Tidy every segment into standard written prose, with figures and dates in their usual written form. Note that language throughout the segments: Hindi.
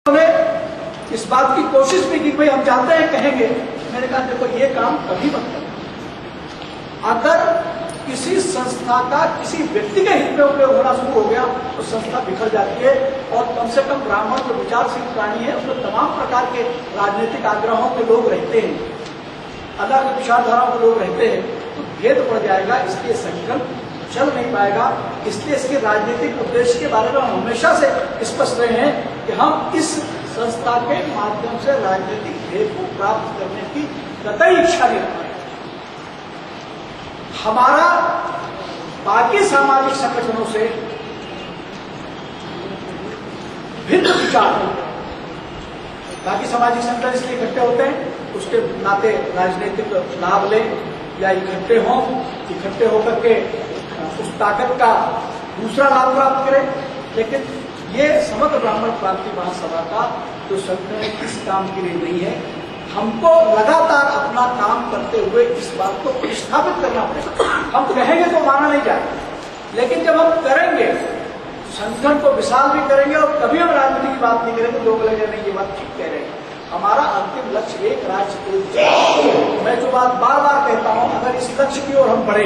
उन्होंने इस बात की कोशिश भी की भाई हम चाहते हैं कहेंगे। मैंने कहा देखो ये काम कभी मत करो। अगर किसी संस्था का किसी व्यक्ति के हित में उपयोग होना शुरू हो गया तो संस्था बिखर जाती है। और कम से कम ब्राह्मण जो विचारशील प्राणी है उसमें तमाम प्रकार के राजनीतिक आग्रहों के लोग रहते हैं, अलग विचारधाराओं के लोग रहते हैं, तो भेद पड़ जाएगा। इसलिए संकल्प चल नहीं पाएगा। इसलिए इसके राजनीतिक उद्देश्य के बारे में हम हमेशा से स्पष्ट रहे हैं कि हम इस संस्था के माध्यम से राजनीतिक भेद को प्राप्त करने की कतई इच्छा नहीं रखते। हमारा बाकी सामाजिक संगठनों से भिन्न विचार है। बाकी सामाजिक संगठन इसलिए इकट्ठे होते हैं उसके नाते राजनीतिक लाभ लें या इकट्ठे होकर के उस ताकत का दूसरा लाभ प्राप्त करें। लेकिन ये समग्र ब्राह्मण क्रांति महासभा का जो संगठन इस काम के लिए नहीं है। हमको लगातार अपना काम करते हुए इस बात को प्रतिष्ठापित करना पड़ेगा। हम कहेंगे तो माना नहीं जाएगा, लेकिन जब हम करेंगे संगठन को विशाल भी करेंगे और कभी हम राजनीति की बात नहीं करेंगे। लोग लगे नहीं ये बात ठीक कह रहे हैं। हमारा अंतिम लक्ष्य एक राज्य। मैं जो बात बार बार कहता हूं, अगर इस लक्ष्य की ओर हम बढ़े,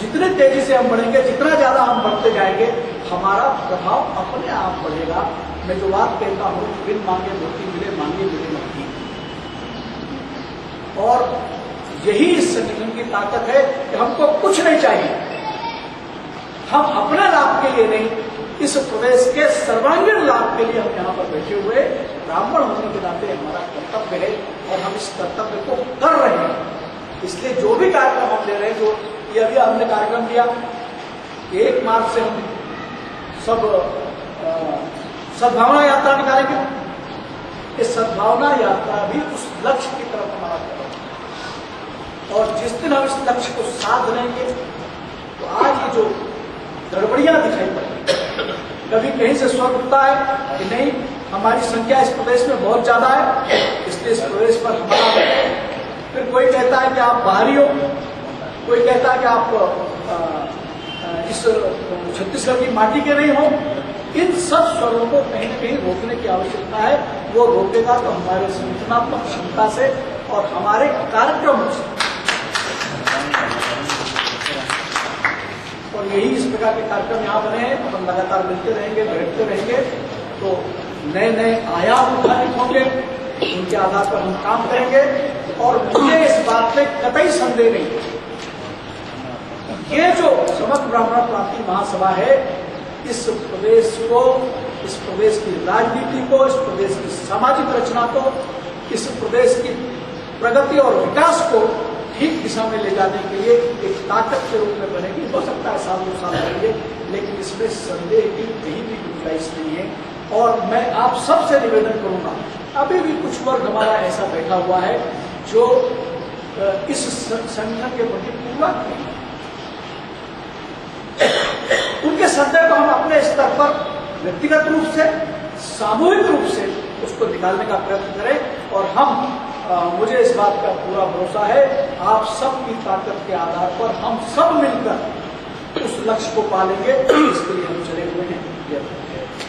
जितनी तेजी से हम बढ़ेंगे, जितना ज्यादा हम बढ़ते जाएंगे, हमारा प्रभाव अपने आप बढ़ेगा। मैं जो बात कहता हूं, बिन मांगे रोटी मिले, मांगे मिले मक्खी। और यही इस संगठन की ताकत है कि हमको कुछ नहीं चाहिए। हम अपने लाभ के लिए नहीं, इस प्रदेश के सर्वांगीण लाभ के लिए हम यहाँ पर बैठे हुए ब्राह्मण होने के नाते हमारा कर्तव्य है और हम इस कर्तव्य को कर रहे हैं। इसलिए जो भी कार्यक्रम हम ले रहे हैं, जो ये अभी हमने कार्यक्रम लिया 1 मार्च से हम सब सद्भावना यात्रा निकालेंगे। इस सद्भावना यात्रा भी उस लक्ष्य की तरफ हमारा कदम है। और जिस दिन हम इस लक्ष्य को साध लेंगे तो आज ये जो गड़बड़ियां दिखाई पड़ती, कभी कहीं से स्वर उठता है कि नहीं हमारी संख्या इस प्रदेश में बहुत ज्यादा है, इसलिए इस प्रदेश पर हमारा। फिर कोई कहता है कि आप बाहरी हो, कोई कहता है कि आप इस छत्तीसगढ़ की माटी के नहीं हो। इन सब स्वरों को कहीं न कहीं रोकने की आवश्यकता है। वो रोकेगा तो हमारे संगठनात्मक क्षमता से और हमारे कार्यक्रमों से। और यही इस प्रकार के कार्यक्रम यहाँ बने हैं। हम लगातार मिलते रहेंगे, बैठते रहेंगे, तो नए नए आयाम उठाने होंगे, उनके आधार पर हम काम करेंगे। और मुझे इस बात में कतई संदेह नहीं, ये जो समग्र ब्राह्मण क्रांति महासभा है, इस प्रदेश को, इस प्रदेश की राजनीति को, इस प्रदेश की सामाजिक रचना को, इस प्रदेश की प्रगति और विकास को ठीक दिशा में ले जाने के लिए एक ताकत के रूप में बनेगी। हो सकता है 1-2 साल लगेंगे, लेकिन इसमें संदेह की कहीं भी गुंजाइश नहीं है। और मैं आप सबसे निवेदन करूंगा, अभी भी कुछ वर्ग हमारा ऐसा बैठा हुआ है जो इस संगठन के प्रति पूरा नहीं, उनके संदेह को हम अपने स्तर पर व्यक्तिगत रूप से, सामूहिक रूप से उसको निकालने का प्रयत्न करें। और हम मुझे इस बात का पूरा भरोसा है, आप सबकी ताकत के आधार पर हम सब मिलकर उस लक्ष्य को पालेंगे। इसके लिए हम